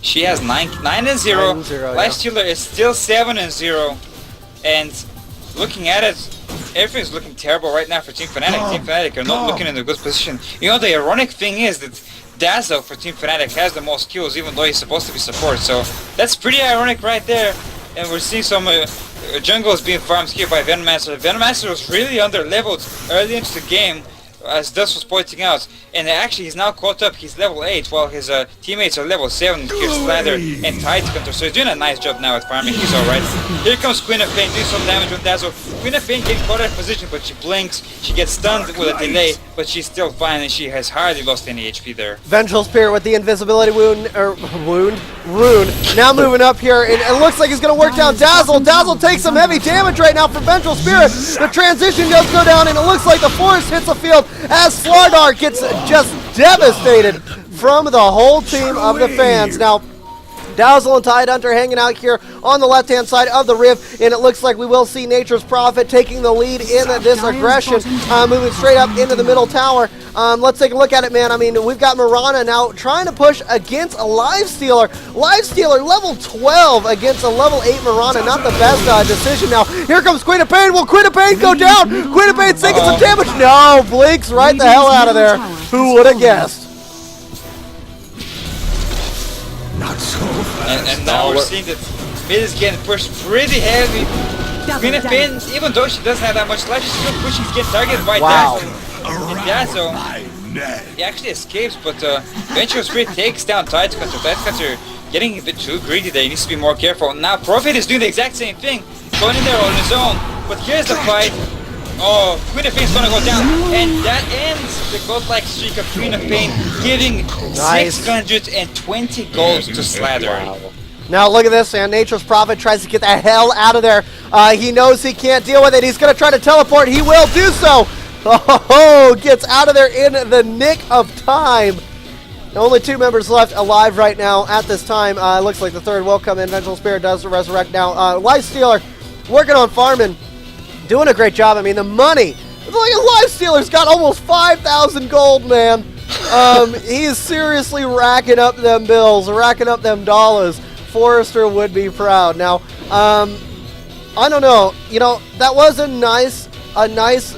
She has 9-0. 9-0, yeah. Lifestealer is still 7-0. And looking at it, everything's looking terrible right now for Team Fnatic. Team Fnatic are not looking in a good position. You know, the ironic thing is that Dazzle for Team Fnatic has the most kills, even though he's supposed to be support. So that's pretty ironic right there. And we're seeing some jungles being farmed here by Venomancer. Venomancer was really under-leveled early into the game, as Dust was pointing out, and actually he's now caught up. He's level 8 while his teammates are level 7, here Slander and Tidehunter, so he's doing a nice job now at farming. He's alright. Here comes Queen of Pain doing some damage on Dazzle. Queen of Pain getting caught out of position, but she blinks, she gets stunned with a delay, but she's still fine and she has hardly lost any HP there. Vengeful Spirit with the invisibility rune. Now moving up here, and it looks like he's going to work down Dazzle. Dazzle takes some heavy damage right now from Vengeful Spirit. The transition does go down, and it looks like the forest hits the field as Slardar gets just devastated from the whole team of the fans. Now, Dazzle and Tidehunter hanging out here on the left-hand side of the Rift, and it looks like we will see Nature's Prophet taking the lead in this aggression, moving straight up into the middle tower. Let's take a look at it, man. I mean, we've got Mirana now trying to push against a Lifestealer. Lifestealer level 12 against a level 8 Mirana. Not the best decision now. Here comes Queen of Pain. Will Queen of Pain go down? Queen of Pain's taking some damage. No, blinks right the hell out of there. Who would have guessed? Not so fast. And now we're seeing that mid is getting pushed pretty heavy. Queen of Pain, even though she doesn't have that much life, she's still pushing, she's getting targeted by Dazzle. And Dazzle, he actually escapes, but Vengeful Spirit takes down Tidehunter. Tidehunter getting a bit too greedy there, he needs to be more careful. Now Prophet is doing the exact same thing, going in there on his own. But here's the fight. Oh, Queen of Pain's gonna go down, and that ends the godlike streak of Queen of Pain, giving 620 gold to Slander. Now look at this, and Nature's Prophet tries to get the hell out of there. He knows he can't deal with it. He's gonna try to teleport. He will do so. Oh, gets out of there in the nick of time. Only 2 members left alive right now at this time. Looks like the third will come in. Vengeful Spirit does resurrect now. Lifestealer working on farming. Doing a great job. I mean, the money. It's like a Lifestealer's got almost 5,000 gold, man. He is seriously racking up them bills, racking up them dollars. Forrester would be proud. Now, I don't know. You know, that was a nice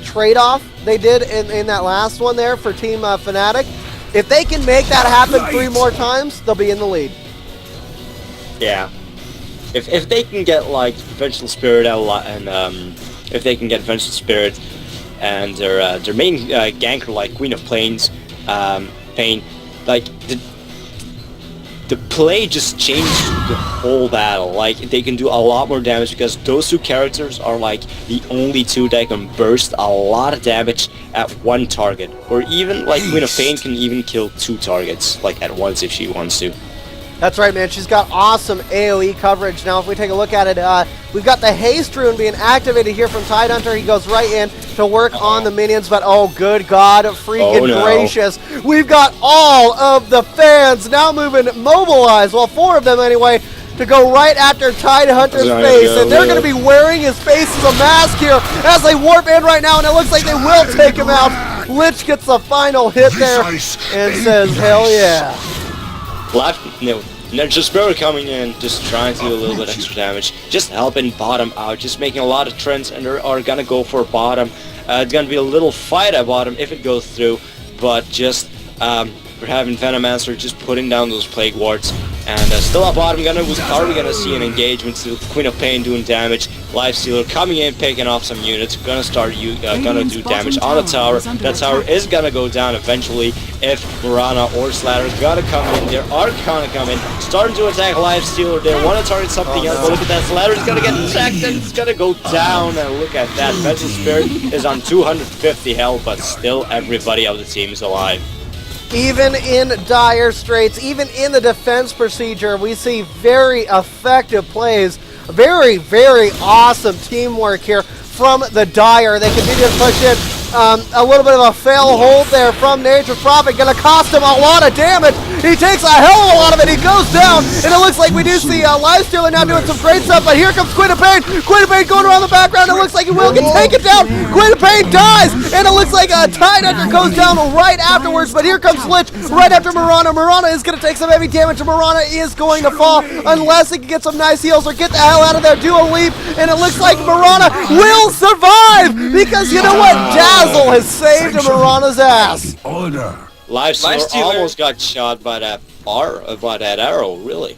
trade-off they did in that last one there for Team Fnatic. If they can make that happen 3 more times, they'll be in the lead. Yeah. If they can get like Vengeful Spirit out and if they can get Vengeful Spirit and their main ganker like Queen of Pain, like the play just changed the whole battle. Like they can do a lot more damage because those 2 characters are like the only 2 that can burst a lot of damage at 1 target, or even like Queen of Pain can even kill 2 targets like at once if she wants to. That's right, man. She's got awesome AoE coverage. Now, if we take a look at it, we've got the Haste Rune being activated here from Tidehunter. He goes right in to work on the minions, but oh, good God, freaking gracious. We've got all of the fans now moving mobilized, well, 4 of them anyway, to go right after Tidehunter's face. And they're going to be wearing his face as a mask here as they warp in right now, and it looks like they will take him out. Lich gets the final hit there and says, hell yeah. Just Spirit coming in, just trying to do a little bit extra damage, just helping bottom out, just making a lot of trends, and they are gonna go for bottom. It's gonna be a little fight at bottom if it goes through, but just we're having Venomancer just putting down those Plague Wards, and still at bottom, are we gonna see an engagement to Queen of Pain doing damage, Lifestealer coming in, picking off some units, gonna do damage on the tower. That tower is gonna go down eventually if Mirana or Slatter is gonna come in. They are gonna come in, starting to attack Lifestealer. They want to target something else, but look at that, Slatter is gonna get attacked and it's gonna go down, and look at that, Vengeful Spirit is on 250 health, but still everybody of the team is alive. Even in dire straits, even in the defense procedure, we see very effective plays. Very, very awesome teamwork here from the Dire. They continue to push in. A little bit of a fail hold there from Nature's Prophet. Going to cost him a lot of damage. He takes a hell of a lot of it. He goes down, and it looks like we do see Livestealer now doing some great stuff, but here comes Queen of Pain. Queen of Pain going around the background. It looks like he will get taken down. Queen of Pain dies, and it looks like Tidehunter goes down right afterwards, but here comes Lich right after Mirana. Mirana is going to take some heavy damage, and Mirana is going to fall unless he can get some nice heals or get the hell out of there, do a leap, and it looks like Mirana will survive because you know what? Dazzle has saved Mirana's ass. Order. Livestealer almost got shot by that arrow, really.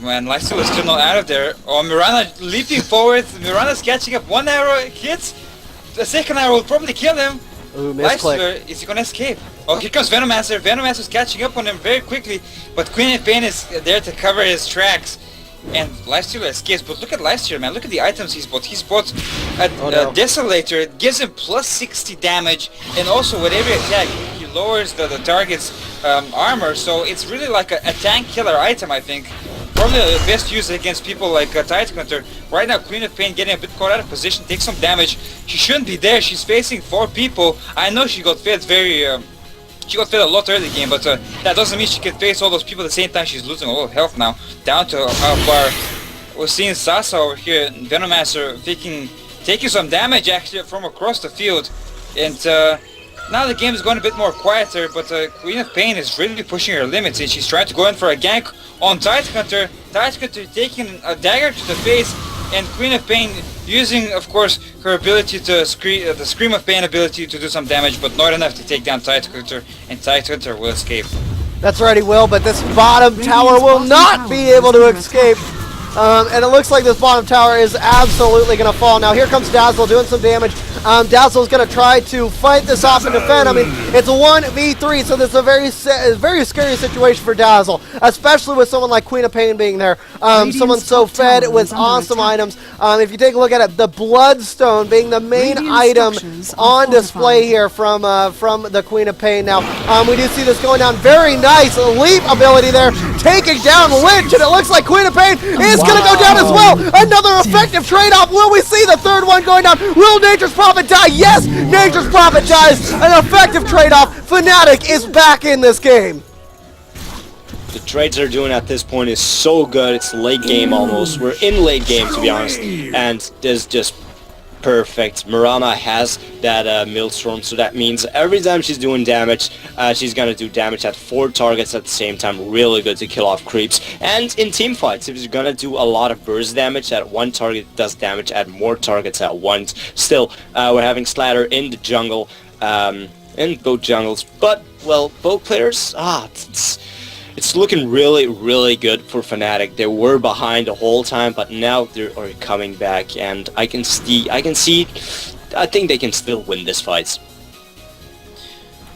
Man, Livestealer is still not out of there. Oh, Mirana leaping forward. Mirana's catching up. One arrow hits. The second arrow will probably kill him. Ooh, misclick. Livestealer, is he gonna escape? Oh, here comes Venomancer. Venomancer's catching up on him very quickly, but Queen of Pain is there to cover his tracks. And Livestealer escapes, but look at Livestealer, man. Look at the items he's bought. He's bought a Desolator. It gives him plus 60 damage, and also with every attack, he lowers the target's armor. So it's really like a tank killer item, I think. Probably the best used against people like Tidehunter. Right now, Queen of Pain getting a bit caught out of position, takes some damage. She shouldn't be there. She's facing 4 people. I know she got fed she got fed a lot early game, but that doesn't mean she can face all those people at the same time. She's losing a lot of health now, down to how far. We're seeing Sasa over here, Venomancer taking some damage actually from across the field, and now the game is going a bit more quieter. But Queen of Pain is really pushing her limits, and she's trying to go in for a gank on Tidehunter. Tidehunter taking a dagger to the face, and Queen of Pain using, of course, her ability to the Scream of Pain ability to do some damage, but not enough to take down Tidehunter, and Tidehunter will escape. That's right, he will, but this bottom tower will not be able to escape. And it looks like this bottom tower is absolutely going to fall. Now here comes Dazzle doing some damage. Dazzle's going to try to fight this off and defend. I mean, it's a 1v3, so this is a very scary situation for Dazzle, especially with someone like Queen of Pain being there. Someone so fed with awesome items. If you take a look at it, the Bloodstone being the main item on display here from the Queen of Pain. Now, we do see this going down. Very nice leap ability there, taking down Lich, and it looks like Queen of Pain is going to go down as well. Another effective trade-off. Will we see the third one going down? Will Nature's Prophet die? Yes, Nature's Prophet dies. An effective trade-off. Fnatic is back in this game. The trades they're doing at this point is so good. It's late game almost. We're in late game, to be honest, and this just perfect. Mirana has that Millstorm, so that means every time she's doing damage, she's gonna do damage at 4 targets at the same time. Really good to kill off creeps. And in team fights, if you're gonna do a lot of burst damage at one target, does damage at more targets at once. Still, we're having Slatter in the jungle, in both jungles, but well, both players, it's looking really, really good for Fnatic. They were behind the whole time, but now they are coming back, and I think they can still win this fight.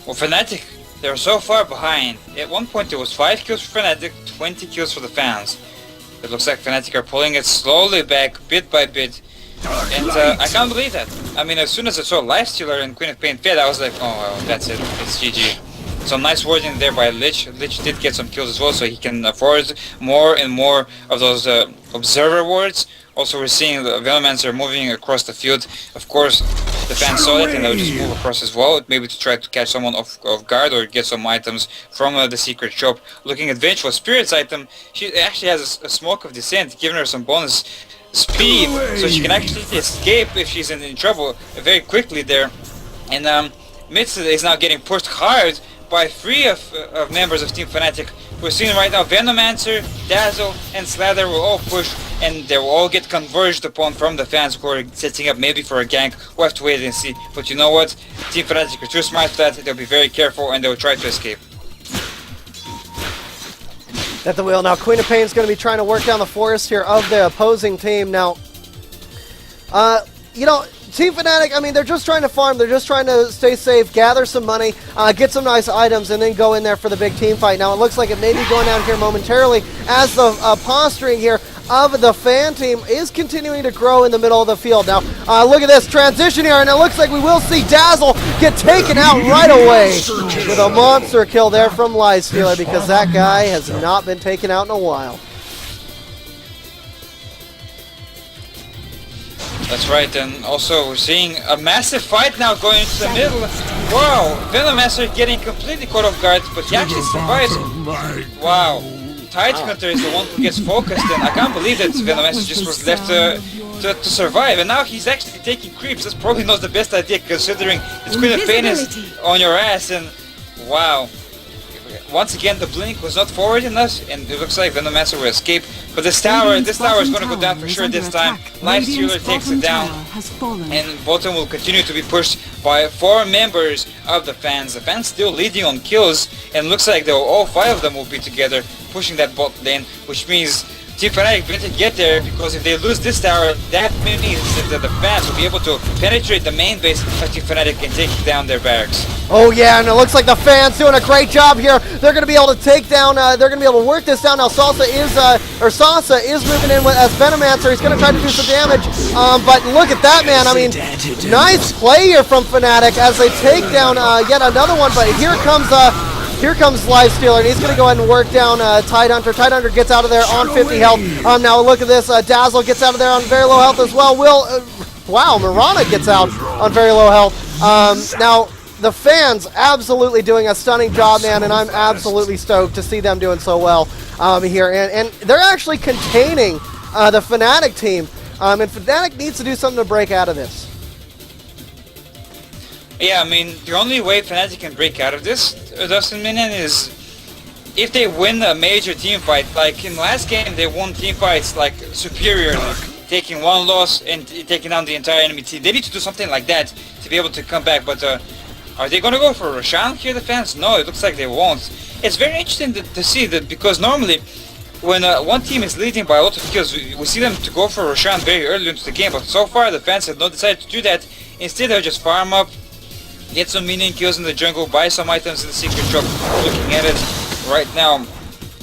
Well, Fnatic, they're so far behind. At one point there was 5 kills for Fnatic, 20 kills for the fans. It looks like Fnatic are pulling it slowly back, bit by bit. And I can't believe that. I mean, as soon as I saw Livestealer and Queen of Pain fed, I was like, oh, well, that's it. It's GG. Some nice wording there by Lich. Lich did get some kills as well, so he can afford more and more of those observer wards. Also, we're seeing the Venomancer moving across the field. Of course, the fans saw that and they'll just move across as well, maybe to try to catch someone off guard or get some items from the secret shop. Looking at Vengeful Spirit's item, she actually has a Smoke of Descent, giving her some bonus speed, so she can actually escape if she's in trouble very quickly there. And Mitz is now getting pushed hard by 3 of members of Team Fnatic. We're seeing right now Venomancer, Dazzle, and Slatter will all push, and they will all get converged upon from the fans who are setting up maybe for a gank. We'll have to wait and see. But you know what? Team Fnatic are too smart for that. They'll be very careful and they'll try to escape. At the wheel now, Queen of Pain is going to be trying to work down the forest here of the opposing team. Now, you know, Team Fnatic, I mean, they're just trying to farm. They're just trying to stay safe, gather some money, get some nice items, and then go in there for the big team fight. Now, it looks like it may be going down here momentarily as the posturing here of the fan team is continuing to grow in the middle of the field. Now, look at this transition here, and it looks like we will see Dazzle get taken out right away with a monster kill there from Livestealer, because that guy has not been taken out in a while. That's right, and also we're seeing a massive fight now going into the middle. Wow, Venomancer getting completely caught off guard, but he actually survives. Wow, Tidehunter is the one who gets focused, and I can't believe that Venomancer just was left to survive, and now he's actually taking creeps. That's probably not the best idea, considering this Queen of Pain is on your ass, and wow. Once again, the blink was not forward enough, and it looks like Venomancer will escape. But this tower is going to go down for sure this time. Lifestealer takes it down, and bottom will continue to be pushed by 4 members of the fans. The fans still leading on kills, and looks like all 5 of them will be together pushing that bot lane, which means Team Fnatic need to get there, because if they lose this tower, that means that the fans will be able to penetrate the main base of Team Fnatic and take down their barracks. Oh yeah, and it looks like the fans doing a great job here. They're going to be able to take down, they're going to be able to work this down. Now Sasa is moving in as Venomancer. He's going to try to do some damage, but look at that, man. I mean, nice play here from Fnatic as they take down yet another one, but here comes Lifestealer, and he's going to go ahead and work down Tidehunter. Tidehunter gets out of there on 50 health. Now look at this. Dazzle gets out of there on very low health as well. Wow, Mirana gets out on very low health. Now, the fans absolutely doing a stunning job, man, and I'm absolutely stoked to see them doing so well here. And they're actually containing the Fnatic team, and Fnatic needs to do something to break out of this. Yeah, I mean, the only way Fnatic can break out of this, Dustin Minion, is if they win a major team fight. Like in the last game, they won team fights like superiorly, taking 1 loss and taking down the entire enemy team. They need to do something like that to be able to come back, but are they going to go for Roshan here, the fans? No, it looks like they won't. It's very interesting to see that, because normally when one team is leading by a lot of kills, we see them to go for Roshan very early into the game, but so far the fans have not decided to do that. Instead, they'll just farm up, get some minion kills in the jungle, buy some items in the secret shop. Looking at it right now,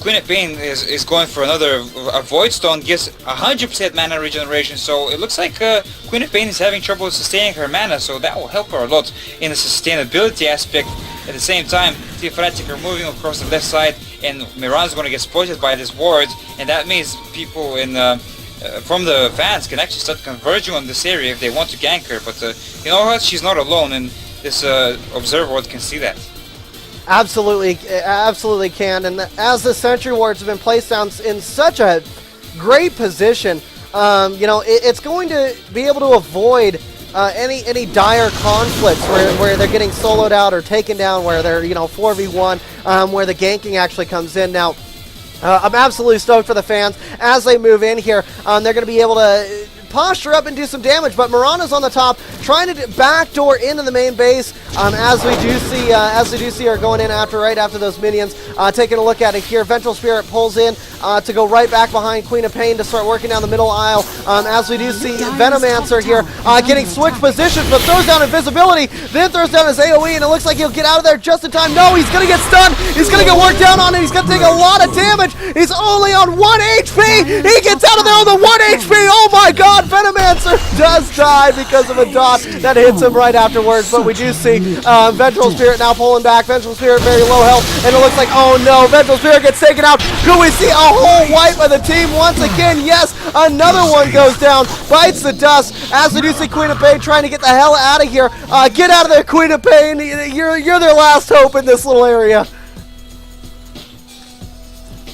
Queen of Pain is going for another Void Stone, gives 100% mana regeneration, so it looks like Queen of Pain is having trouble sustaining her mana, so that will help her a lot in the sustainability aspect. At the same time, Team Fnatic are moving across the left side, and Mirana's going to get spotted by this ward, and that means people from the fans can actually start converging on this area if they want to gank her, but you know what, she's not alone, and this observer ward can see that. Absolutely can. And as the sentry wards have been placed down in such a great position, you know, it's going to be able to avoid any dire conflicts where they're getting soloed out or taken down, where they're 4v1, where the ganking actually comes in. Now, I'm absolutely stoked for the fans as they move in here. They're going to be able to posture up and do some damage, but Mirana's on the top trying to backdoor into the main base, as we do see her going in right after those minions. Taking a look at it here, Vengeful Spirit pulls in to go right back behind Queen of Pain to start working down the middle aisle, as we do see Venomancer here getting switch positions, but throws down invisibility, then throws down his AoE, and it looks like he'll get out of there just in time. No, he's gonna get stunned, he's gonna get worked down on, and he's gonna take a lot of damage. He's only on 1 HP, he gets out of there on the 1 HP. Oh my god, Venomancer does die because of a dot that hits him right afterwards, but we do see Vengeful Spirit now pulling back. Vengeful Spirit very low health, and it looks like, oh no, Vengeful Spirit gets taken out. Could we see a whole wipe of the team once again? Yes, another one goes down, bites the dust, as we do see Queen of Pain trying to get the hell out of here. Get out of there, Queen of Pain. You're their last hope in this little area.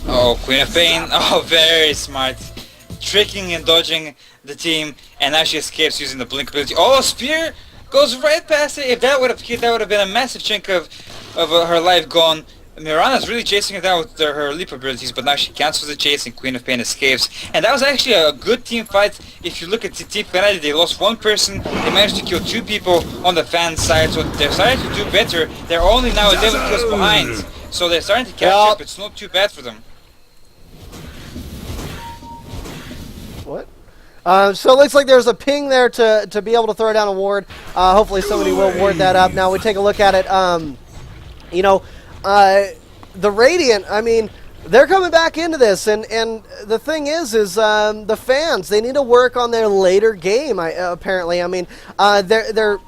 Oh, Queen of Pain, oh, very smart. Tricking and dodging the team, and now she escapes using the blink ability. Oh, Spear goes right past it. If that would have hit, that would have been a massive chunk of her life gone. Mirana's really chasing her down with her leap abilities, but now she cancels the chase and Queen of Pain escapes. And that was actually a good team fight. If you look at Team Fnatic, they lost 1 person, they managed to kill 2 people on the fan side, so they're starting to do better. They're only now 11 kills behind, so they're starting to catch up. It's not too bad for them. What? So it looks like there's a ping there to be able to throw down a ward. Hopefully somebody will ward that up. Now we take a look at it. The Radiant, I mean, they're coming back into this, and the thing is the fans, they need to work on their later game. Apparently, I mean, they're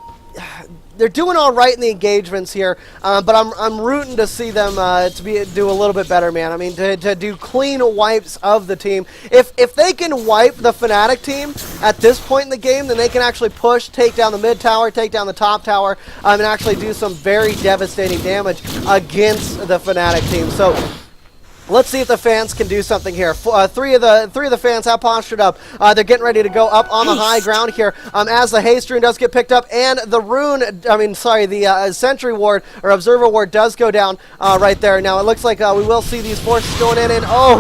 they're doing all right in the engagements here, but I'm rooting to see them do a little bit better, man. I mean, to do clean wipes of the team. If they can wipe the Fnatic team at this point in the game, then they can actually push, take down the mid tower, take down the top tower, and actually do some very devastating damage against the Fnatic team. So let's see if the fans can do something here. Three of the fans have postured up. They're getting ready to go up on the high ground here. As the haste rune does get picked up, and the the sentry ward or observer ward does go down right there. Now it looks like we will see these forces going in, and oh